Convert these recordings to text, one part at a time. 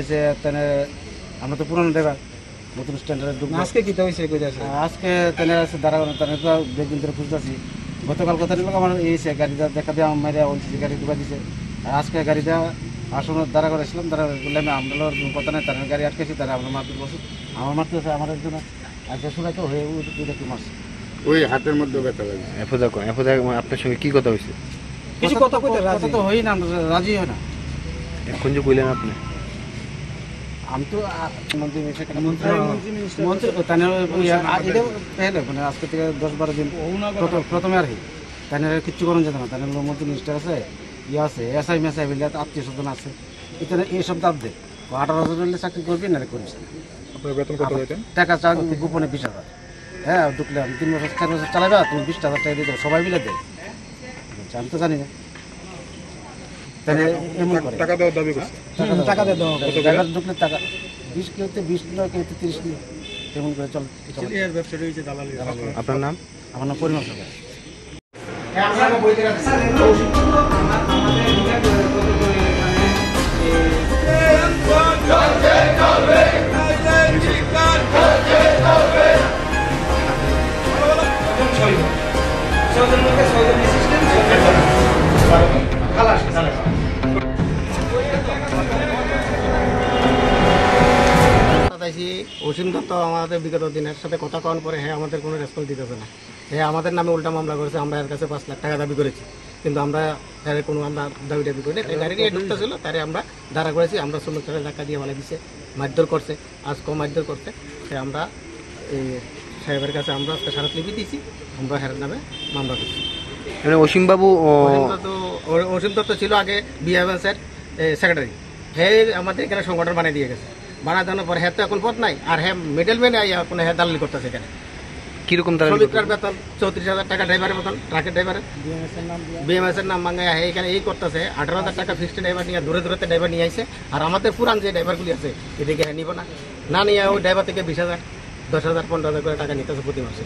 হয়েছে তাহলে আমরা তো পুরনো ড্রাইভার নতুন স্ট্যান্ডার্ডে ঢুকবো। আজকে কি হয়েছে আজকে তাহলে দাঁড়াবো তাহলে তো বেশদিন ধরে খুঁজতেছি। গতকাল কথা নিল আমার এইছে গাড়িটা দেখা দিয়ে আমার মারিয়া বলছি গাড়ি ঢুকা দিছে। আর আজকে গাড়িটা আসলে দাঁড়া করেছিলাম, দাঁড়া বললে আমরা কথা নেই, তার গাড়ি আটকেছি, তারা আমরা মারতে বসি। আমার মারতে হচ্ছে আমার একজন আজকে শোনা তো হয়ে একটু মারছে, ওই হাতের মধ্যে ব্যথা লাগে। আপনার সঙ্গে কি কথা হয়েছে? কিছু কথা তো হই না, রাজি হয় না। এখন যে কইলেন আপনি আমি তো মন্ত্রী মানে আজকে থেকে 10-12 দিন প্রথমে আর কি তাই কিচ্ছু করেন যেত না। তাই মন্ত্রী মিনিস্টার আছে, আছে এসআই মেসাই বলে আত্মীয় স্বজন আছে, এখানে এইসব দাব দেয়। 18,000 চাকরি করবি না করিস না, টাকা চান গোপনে 20,000। হ্যাঁ ঢুকলে 3 বছর 4 বছর চালাবে, তুমি 20,000 টাকা দিয়ে দেবো, সবাই মিলে দেয়। আমি তো জানি না, তাহলে এমন করে টাকা দেওয়ার দাবি করছে। টাকা দেওয়া ঢুকলে টাকা 20 কেউতে 20 নয় কেউতে 30 নিয়ে এমন করে চল। আপনার নাম? আমার নাম পরিমল সরকার। অসীম দত্ত আমাদের বিগত দিনের সাথে কথা কওয়ার পরে হ্যাঁ আমাদের কোনো রেসপন্স দিতেছে না। হ্যাঁ আমাদের নামে উল্টা মামলা করেছে, আমরা এর কাছে 5 লাখ টাকা দাবি করেছি, কিন্তু আমরা এর কোনো আমরা দাবি টাবি করি না। গাড়ি নিয়ে ঢুকতেছিল, তারে আমরা দাঁড়া করেছি, আমরা শ্রমিকরা ধাক্কা দিয়ে ফেলে দিচ্ছে, মারধর করছে, আজ কম মারধর করছে। সে আমরা এই সাহেবের কাছে আমরা আজকে স্মারকলিপি দিয়েছি, আমরা হের নামে মামলা করছি। মানে অসীম দত্ত ছিল আগে বিএমএসের সেক্রেটারি, হ্যাঁ আমাদের এখানে সংগঠন বানিয়ে দিয়ে গেছে। বানা দেওয়ার পরে হ্যাঁ তো এখন পথ নাই, আর হ্যাঁ মিডলম্যান কোনো হ্যাঁ দালালি করতেছে এখানে। কিরকম শ্রমিকটার বেতন 34,000 টাকা, ড্রাইভারের বেতন, ট্রাকের ড্রাইভারের বিএমএসের নাম ভাঙে এখানে এই করতেছে। 18,000 টাকা ফিক্সড ড্রাইভার নিয়ে দূরে দূরে ড্রাইভার নিয়ে আসে। আর আমাদের পুরান যে ড্রাইভারগুলি আছে এদিকে হ্যাঁ নিব না নিয়ে ওই ড্রাইভার থেকে 20,000, 10,000, 15,000 করে টাকা নিতেছে প্রতি মাসে।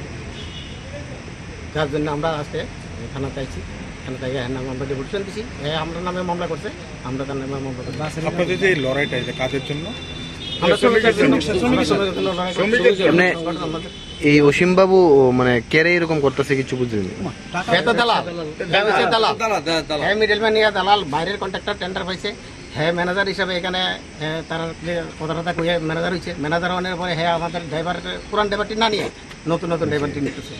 যার জন্য আমরা আজকে থানা চাইছি, থানা থেকে হ্যাঁ নামে আমরা ডেপুটেশন দিচ্ছি, হ্যাঁ আমরা নামে মামলা করছে, আমরা তার নামে মামলা করছি। আপনাদের যে লড়াইটা এটা কাজের জন্য, এই অসীম বাবু মানে কেরে এরকম করতেছে কিছু বুঝলেন? মিডলম্যান নিয়ে দালাল, বাইরের কন্ট্রাক্টর টেন্ডার পাইছে, হ্যাঁ ম্যানেজার হিসাবে এখানে তার যে কথা কইয়া ম্যানেজার হয়েছে। ম্যানেজার হওয়ার পরে হ্যাঁ আমাদের ড্রাইভার পুরান ড্রাইভারটি না নিয়ে নতুন ড্রাইভারটি নিতেছে।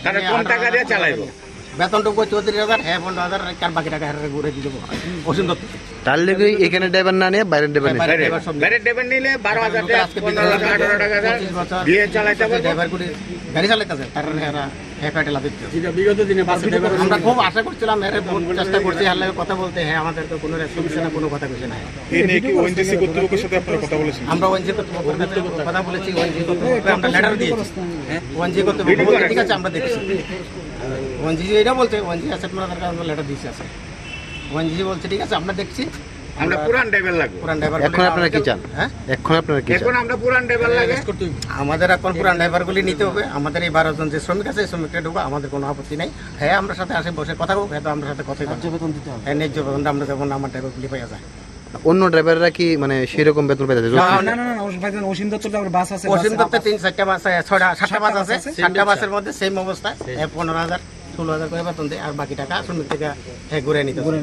বেতনটুকু 34,000, হ্যাঁ 15,000, কার বাকি টাকা হ্যাঁ ঘুরে দিয়ে দেবো অসীম দত্ত। তার লেগে এখানে ড্রাইভার না নিয়ে বাইরের ড্রাইভার নিলে 12,000 টাকা, 15,000 টাকা, 18,000 টাকা দিয়ে চালাইতে পারবে। ড্রাইভারগুলি গাড়ি চালাইতেছে, তার বিগত দিনে আমরা খুব আশা করছিলাম, চেষ্টা করছি হার লাগে কথা বলতে, হ্যাঁ আমাদের তো কোনো রেসপন্স না, কোনো কথা কিছু নাই। ওএনজিসি কর্তৃপক্ষের সাথে আপনারা কথা বলেছেন? আমরা ওএনজি কর্তৃপক্ষের সাথে কথা বলেছি, ওএনজি কর্তৃপক্ষকে আমরা লেটার দিয়েছি। ওএনজি কর্তৃপক্ষ বলতে ঠিক আছে আমরা দেখছি, ওএনজি এটা বলছে ওএনজি অ্যাসেট ম্যানেজারকে আমরা লেটার দিয়েছি আছে। ওএনজি বলছে ঠিক আছে আমরা দেখছি, আমরা পুরান ড্রাইভার লাগবে। পুরান ড্রাইভার এখন আপনারা কি চান? হ্যাঁ এখন আপনারা কি চান? এখন আমরা পুরান ড্রাইভার লাগে, আমাদের এখন পুরান ড্রাইভারগুলি নিতে হবে। আমাদের এই 12 জন যে শ্রমিক আছে শ্রমিকরা ঢুকবো, আমাদের কোনো আপত্তি নেই। হ্যাঁ আমরা সাথে আসে বসে কথা বলবো, হ্যাঁ তো আমরা সাথে কথা বেতন দিতে হবে, হ্যাঁ ন্যায্য বেতন আমরা যেমন আমার ড্রাইভারগুলি পাওয়া যায়। অন্য ড্রাইভাররা কি মানে সেরকম বেতন পেতে? অসীম দত্তের 3-4টা বাস, 6টা বাস আছে, 7টা বাসের মধ্যে সেম অবস্থায় 15,000, 16,000 করে বেতন দেয়, আর বাকি টাকা শ্রমিক থেকে ঘুরে নিতে হবে।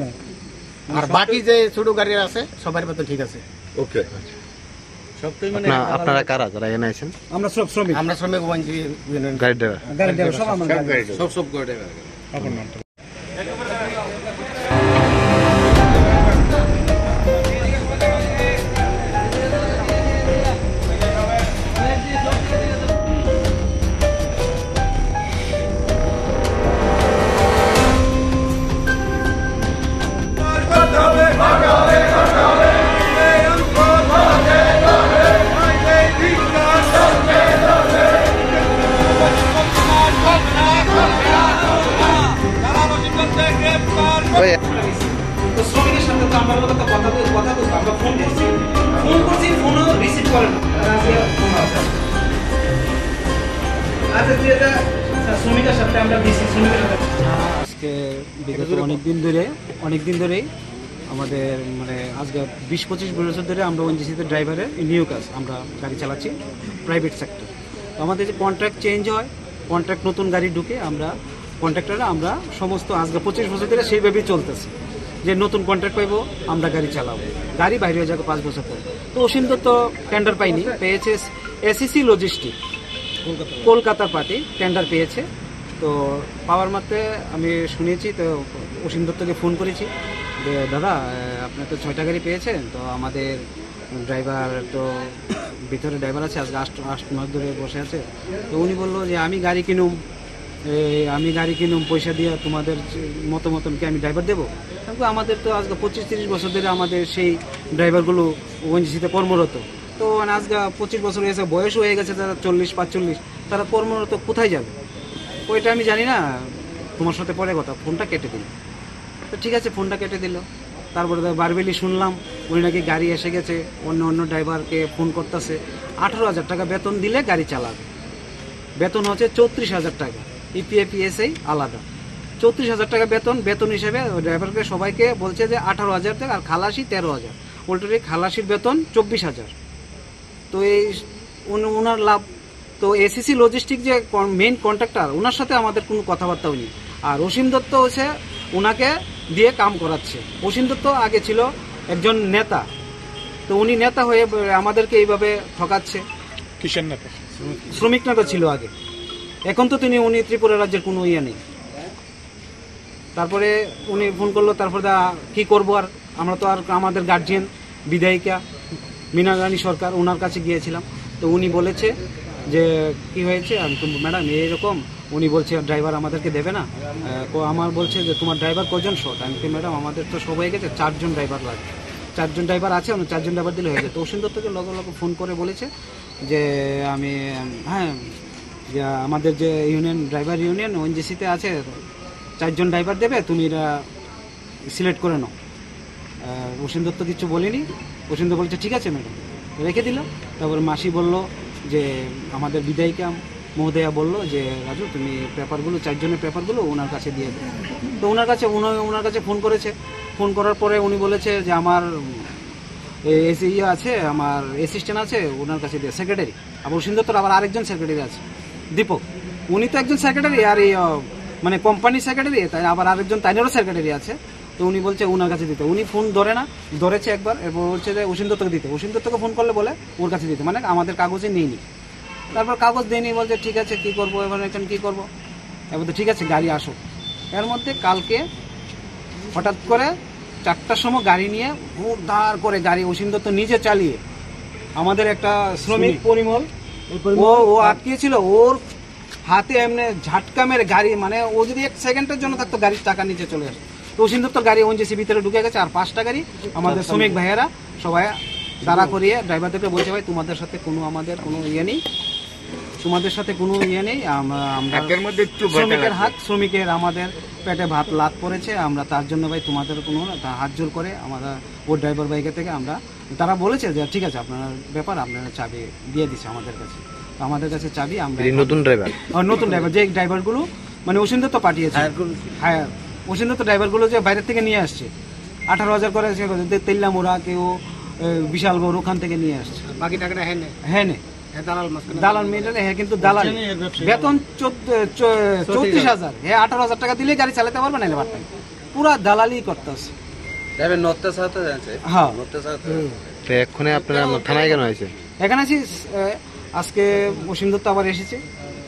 আর বাকি যে ছোট গাড়ি আছে সবার বেতন ঠিক আছে। ওকে, আপনারা কারা যারা এখানে আছেন? আমরা শ্রমিক ওএনজি গাড়ি ড্রাইভার, সব গাড়ি ড্রাইভার। শ্রমিকের সাথে তো আমার কথা বলতে আমরা ফোন করছি ফোনও রিসিভ করে না। আচ্ছা তুই এটা শ্রমিকের সাথে আমরা দিছি, শ্রমিকের সাথে আজকে বিগত অনেকদিন ধরেই আমাদের মানে আজকে 20-25 বছর ধরে আমরা ওএনজিসিতে ড্রাইভারের নিয়োগ কাজ আমরা গাড়ি চালাচ্ছি প্রাইভেট সেক্টর। তো আমাদের যে কন্ট্রাক্ট চেঞ্জ হয়, কন্ট্রাক্ট নতুন গাড়ি ঢুকে আমরা কন্ট্রাক্টররা আমরা সমস্ত আজকে 25 বছর ধরে সেইভাবেই চলতেছে যে নতুন কন্ট্রাক্ট পাইবো আমরা গাড়ি চালাবো, গাড়ি বাইরে হয়ে যাবে 5 বছর পরে। তো অসীন্দর তো টেন্ডার পাইনি, পেয়েছে এসিসি লজিস্টিক কলকাতার পার্টি টেন্ডার পেয়েছে। তো পাওয়ার মাত্রে আমি শুনেছি, তো অসীম দত্তকে ফোন করেছি যে দাদা আপনি তো 6টা গাড়ি পেয়েছেন, তো আমাদের ড্রাইভার তো ভিতরে ড্রাইভার আছে আজকে 8 মাস ধরে বসে আছে। তো উনি বললো যে আমি গাড়ি কিনুম পয়সা দিয়ে তোমাদের মতন কি আমি ড্রাইভার দেবো? কিন্তু আমাদের তো আজকে 25-30 বছর ধরে আমাদের সেই ড্রাইভারগুলো ওএনজিসিতে কর্মরত। তো মানে আজকে 25 বছর হয়েছে, বয়স হয়ে গেছে যারা 40-45, তারা কর্মরত কোথায় যাবে ওইটা আমি জানি না, তোমার সাথে পরে কথা। ফোনটা কেটে দিল। তো ঠিক আছে, ফোনটা কেটে দিল। তারপরে বারবেলি শুনলাম উনি নাকি গাড়ি এসে গেছে, অন্য ড্রাইভারকে ফোন করতেছে, 18,000 টাকা বেতন দিলে গাড়ি চালাবে। বেতন হচ্ছে 34,000 টাকা, ইপিএফ ইএসআই আলাদা। 34,000 টাকা বেতন হিসেবে ড্রাইভারকে সবাইকে বলছে যে 18,000 টাকা, আর খালাসি 13,000। অলরেডি খালাসির বেতন 24,000। তো এই ওনার লাভ। তো এসিসি লজিস্টিক যে মেইন কন্ট্রাক্টর, ওনার সাথে আমাদের কোনো কথাবার্তাও নেই। আর অসীম দত্ত হচ্ছে ওনাকে দিয়ে কাম করাচ্ছে। অসীম দত্ত আগে ছিল একজন নেতা, তো উনি নেতা হয়ে আমাদেরকে এইভাবে ঠকাচ্ছে। কিসের নেতা? শ্রমিক নেতা ছিল আগে, এখন তো উনি ত্রিপুরা রাজ্যের কোনো ইয়ে নেই। তারপরে উনি ফোন করলো, তারপরে কি করবো আর, আমরা তো আর আমাদের গার্জিয়ান বিধায়িকা মীনা রানী সরকার, ওনার কাছে গিয়েছিলাম। তো উনি বলেছে যে কি হয়েছে, আমি তো ম্যাডাম এইরকম। উনি বলছে ড্রাইভার আমাদেরকে দেবে না। আমার বলছে যে তোমার ড্রাইভার কজন শর্ট? আমি কি ম্যাডাম আমাদের তো সব হয়ে গেছে, 4 জন ড্রাইভার লাগে, 4 জন ড্রাইভার আছে, 4 জন ড্রাইভার দিলে হয়ে যায়। তো অসীম দত্তকে লগে ফোন করে বলেছে যে আমি যে আমাদের যে ইউনিয়ন ড্রাইভার ইউনিয়ন ওএনজিসিতে আছে, 4 জন ড্রাইভার দেবে, তুমি এটা সিলেক্ট করে নাও। অসীম দত্ত কিছু বলেনি। অসীম দত্ত বলছে ঠিক আছে ম্যাডাম, রেখে দিল। তারপরে মাসি বলল যে আমাদের বিধায়িকা মহোদয়া বলল যে রাজু তুমি পেপারগুলো, 4 জনের পেপারগুলো ওনার কাছে দিয়ে দেবে। তো ওনার কাছে ফোন করেছে। ফোন করার পরে উনি বলেছে যে আমার আছে, আমার অ্যাসিস্ট্যান্ট আছে, ওনার কাছে দিয়ে, সেক্রেটারি। আবার অসীম দত্তর আবার আরেকজন সেক্রেটারি আছে, দীপক। উনি তো একজন সেক্রেটারি, আর এই মানে কোম্পানির সেক্রেটারি, তাই আবার আরেকজন তাইনেরও সেক্রেটারি আছে। তো উনি বলছে ওনার কাছে দিতে। উনি ফোন ধরে না, ধরেছে একবার, এরপর বলছে যে অসীম দত্তকে দিতে। অসীম দত্তকে ফোন করলে বলে ওর কাছে দিতে, মানে আমাদের কাগজে নেইনি। তারপর কাগজ দেয়নি, বলছে ঠিক আছে কী করবো এবার, এখন কী করবো। এবার তো ঠিক আছে গাড়ি আসো। এর মধ্যে কালকে হঠাৎ করে 4টার সময় গাড়ি নিয়ে ধার করে গাড়ি অসীম দত্ত নিজে চালিয়ে, আমাদের একটা শ্রমিক পরিমল ও আটকিয়েছিল, ওর হাতে এমনি ঝাটকা মেরে গাড়ি, মানে ও যদি 1 সেকেন্ডের জন্য থাকতো গাড়ির টাকা নিচে চলে আসে। তো অসীম দত্তর গাড়ি ওএনজিসি ভিতরে ঢুকে গেছে, আর 5টা গাড়ি আমাদের শ্রমিক ভাইয়েরা সবাই দাঁড়া করিয়ে ড্রাইভারদেরকে বলছে ভাই তোমাদের সাথে আমাদের কোনো ইয়ে নেই, তোমাদের সাথে কোনো ইয়ে নেই। শ্রমিকের আমাদের পেটে ভাত লাত পড়েছে, আমরা তার জন্য ভাই তোমাদের কোনো হাত জোর করে আমরা ওর ড্রাইভার বাইকে থেকে আমরা, তারা বলেছে যে ঠিক আছে আপনার ব্যাপার, আপনারা চাবি দিয়ে দিচ্ছে আমাদের কাছে। তো আমাদের কাছে চাবি, আমরা নতুন ড্রাইভার যে ড্রাইভারগুলো মানে অসীম দত্ত পাঠিয়েছে, হ্যাঁ অসীম দত্ত ড্রাইভারগুলো যে বাইরের থেকে নিয়ে আসছে, 18,000 করে তেল্লাম, ওরা কেউ বিশাল বড় ওখান থেকে নিয়ে আসছে। বাকি টাকাটা হ্যাঁ দালাল মেয়েটা, হ্যাঁ কিন্তু দালাল বেতন 34,000, হ্যাঁ 18,000 টাকা দিলে গাড়ি চালাতে পারবে না, পুরা দালালি করতেছে। হ্যাঁ এক্ষুনি আপনারা থানায় কেন আছে? এখানে আছি আজকে। অসীম দত্ত আবার এসেছে,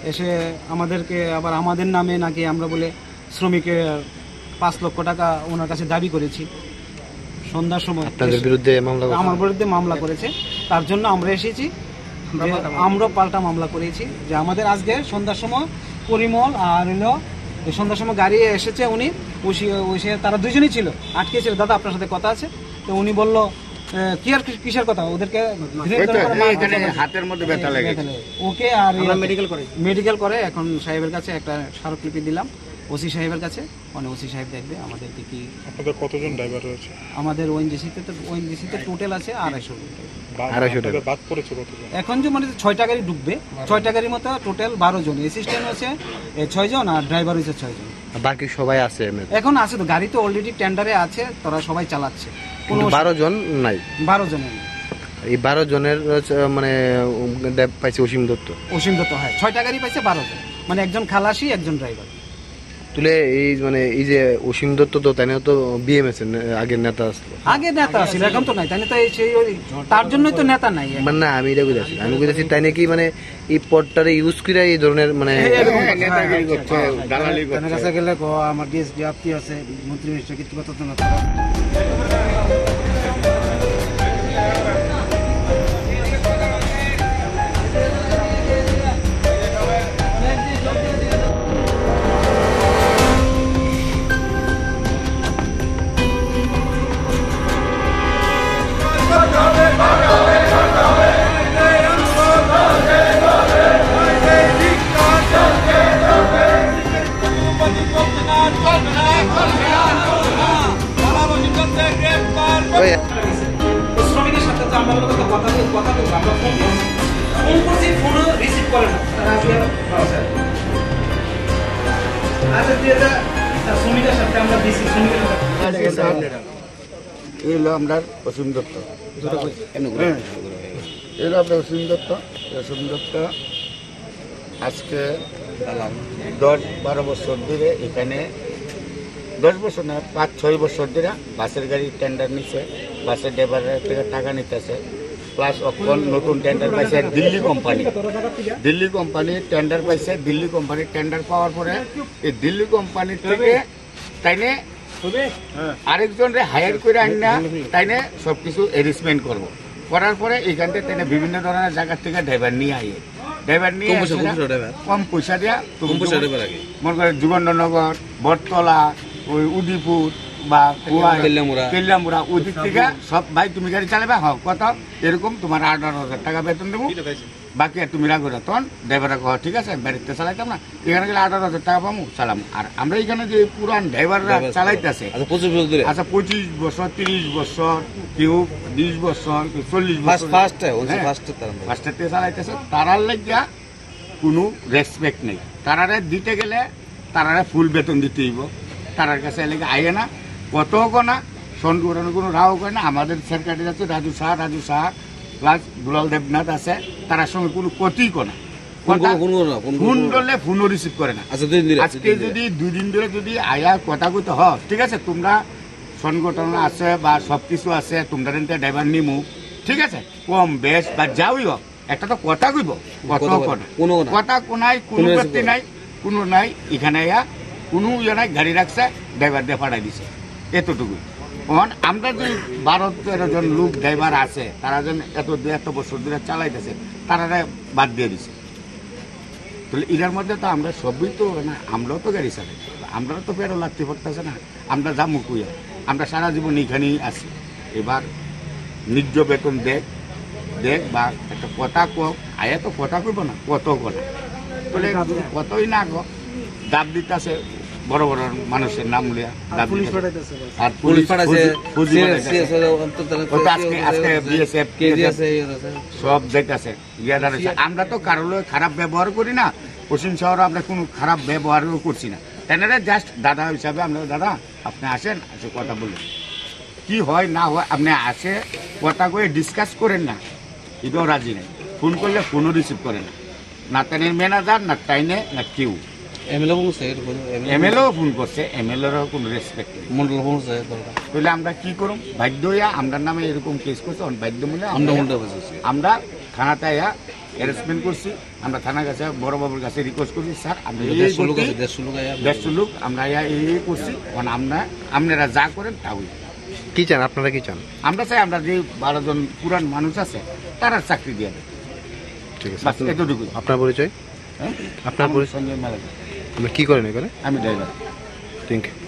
এসে আমাদেরকে আবার আমাদের নামে নাকি আমরা বলে শ্রমিকের 5 লক্ষ টাকা ওনার কাছে দাবি করেছি। সন্ধ্যার সময় আমার বিরুদ্ধে মামলা করেছে, তার জন্য আমরা এসেছি। আমরা পাল্টা মামলা করেছি যে আমাদের আজকে সন্ধ্যার সময় পরিমল আর হলো সন্ধ্যার সময় গাড়ি এসেছে, উনি তারা 2 জনই ছিল, আটকেছিল। দাদা আপনার সাথে কথা আছে। তো উনি বলল কি আর কিসের কথা, ওদেরকে হাতের মধ্যে ব্যথা লেগেছে, ওকে আর মেডিকেল করে এখন সাহেবের কাছে একটা স্মারকলিপি দিলাম। ওসি সাহেবের কাছে, মানে ওসি সাহেব দেখবে আমাদেরকে কি। আপনাদের কতজন ড্রাইভার রয়েছে? আমাদের ওএনজিসিতে টোটাল আছে 250 জন। 250 টাকা বাদ পড়েছে কতজন? এখন যে মানে 6টা গাড়ি ঢুকবে, 6টা গাড়ির মতো টোটাল 12 জন, অ্যাসিস্ট্যান্ট আছে 6 জন আর ড্রাইভার হচ্ছে 6 জন। বাকি সবাই আছে এমনি? এখন আছে তো, গাড়ি তো অলরেডি টেন্ডারে আছে, তারা সবাই চালাচ্ছে। কিন্তু 12 জন নাই? 12 জনের এই 12 জনের মানে পাইছে অসীম দত্ত? অসীম দত্ত, হ্যাঁ 6টা গাড়ি পাইছে, 12 জন, মানে একজন খালাসি একজন ড্রাইভার। তুলে এই মানে এই যে অসীম দত্ত তো তাই তো বিএমএস এর আগের নেতা আসলো? আগে নেতা ছিল, এখন তো নাই, তাই তো তার জন্যই তো নেতা নাই। মানে না, আমি এটা বুঝাচ্ছি, আমি বুঝাচ্ছি তাই নাকি মানে এই পদটারে ইউজ করে এই ধরনের মানে নেতাগিরি করছে, দালালি তাদের করছে। কাছে গেলে আমার ডিএসপি আপনি আছে, মন্ত্রী মিনিস্টার কিছু কথা তো না। ওই শ্রমিকের সাথে তো আমরা কথা বলবো, আমরা ফোন করছি, ফোনও রিসিভ করে না। আচ্ছা দিয়ে যা, শ্রমিকের সাথে আমরা দিছি, শ্রমিকের সাথে এই হলো আমরা অসীম দত্ত, এই হলো আপনার অসীম দত্ত। অসীম দত্ত আজকে 10-12 বছর ধরে এখানে, 10 বছর না 5-6 বছর ধরে বাসের গাড়ির টেন্ডার নিচ্ছে, বাসের ড্রাইভারের থেকে টাকা নিতেছে। প্লাস এখন নতুন টেন্ডার পাইছে দিল্লি কোম্পানি টেন্ডার পাইছে। দিল্লি কোম্পানির টেন্ডার পাওয়ার পরে এই দিল্লি কোম্পানির থেকে তাইনে আরেকজনরে হায়ার করে আইনা তাইনে সব কিছু অ্যারেঞ্জমেন্ট করবো, করার পরে এইখান থেকে তাইনে বিভিন্ন ধরনের জায়গার থেকে ড্রাইভার নিয়ে আইয়ে, ড্রাইভার নিয়ে কম পয়সা দেওয়া, মনে করে যুগন্ডনগর, বটতলা, ওই উদিপুর বা কেল্লামুড়া ওদিক থেকে সব, ভাই তুমি গাড়ি চালাবে, হ্যাঁ কত এরকম তোমার 18,000 টাকা বেতন দেবো, বাকি আর তুমি রাখো না। তখন ড্রাইভাররা কহ ঠিক আছে, বাড়িতে চালাইতাম না, এখানে গেলে 18,000 টাকা পাবো, চালাম। আর আমরা এখানে যে পুরান ড্রাইভাররা চালাইতেছে, আচ্ছা 25 বছর, 30 বছর, কেউ 20 বছর, কেউ 40 বছর ফার্স্টের থেকে চালাইতেছে, তারার লাগিয়া কোনো রেসপেক্ট নেই। তারারে দিতে গেলে তারারে ফুল বেতন দিতে হইব, তারার কাছে এলাকা আইয়ে না, কত না সন করানো কোনো রাও করে না। আমাদের সেক্রেটারি আছে রাজু সাহা প্লাস দুলাল দেবনাথ আছে, তার সঙ্গে কোনো ক্ষতি করে না, ফোন করলে ফোনও রিসিভ করে না। আজকে যদি 2 দিন ধরে যদি আয়া কথা কইতে হয়, ঠিক আছে তোমরা সংগঠন আছে বা সব কিছু আছে, তোমরা ড্রাইভার নিমু, ঠিক আছে কম বেশ বা যাওই হোক, একটা তো কথা কইব, কথা কোনাই কোনো ব্যক্তি নাই, কোনো নাই, এখানে আয়া কোনো ইয়ে নাই, গাড়ি রাখছে ড্রাইভার দিয়ে পাঠাই দিছে, এতটুকু। আমরা যে 12-13 জন লোক ড্রাইভার আছে, তারা যেন এত বছর ধরে চালাইতেছে, তারা বাদ দিয়ে দিছে। তাহলে এটার মধ্যে তো আমরা সবই তো না, আমরাও তো গাড়ি চালাই, আমরাও তো পেরো লাগতে পারতেছে না, আমরা যাবো কুইয়া, আমরা সারা জীবন এখানেই আছি। এবার নিজ বেতন দেখ বা একটা কথা কক, আয়া তো কথা কইব না, কত কথা তাহলে কতই না ক দাব দিতেছে, বড় বড় মানুষের নাম লিয়া দাব দিতেছে, আর পুলিশ সব যাইতেছে। আমরা তো কারো খারাপ ব্যবহার করি না, পশ্চিম শহরে আমরা কোনো খারাপ ব্যবহারও করছি না, তেনারা জাস্ট দাদা হিসাবে আমরা, দাদা আপনি আসেন, আসে কথা বলেন, কি হয় না হয় আপনি আসে কথা কয়ে ডিসকাস করেন না, এটাও রাজি নেই। ফোন করলে ফোনও রিসিভ করে না, না তাইনের ম্যানেজার, না তাইনে, না কেউ। এমএলএও ফোন করছে, এমএলএরও কোনো রেসপেক্ট নেই। তাহলে আমরা কি করুম, বাধ্য হইয়া আমরা নামে এরকম কেস করছে, বাধ্য মূল্যে আমরা থানাতে আয়া অ্যারেস্টমেন্ট করছি। আমরা থানার কাছে বড় বাবুর কাছে রিকোয়েস্ট করছি, স্যার আমরা 150 লোক আমরা এই করছি, মানে আপনারা যা করেন তা হই। কি চান আপনারা, কি চান? আমরা চাই আমরা যে 12 জন পুরান মানুষ আছে তারা চাকরি দিয়ে দেয়, ঠিক আছে, এতটুকু। আপনার পরিচয়? হ্যাঁ, আপনার পরিচয়? সঞ্জয় মালিক। আপনি কি করেন এখানে? আমি ড্রাইভার। Thank you.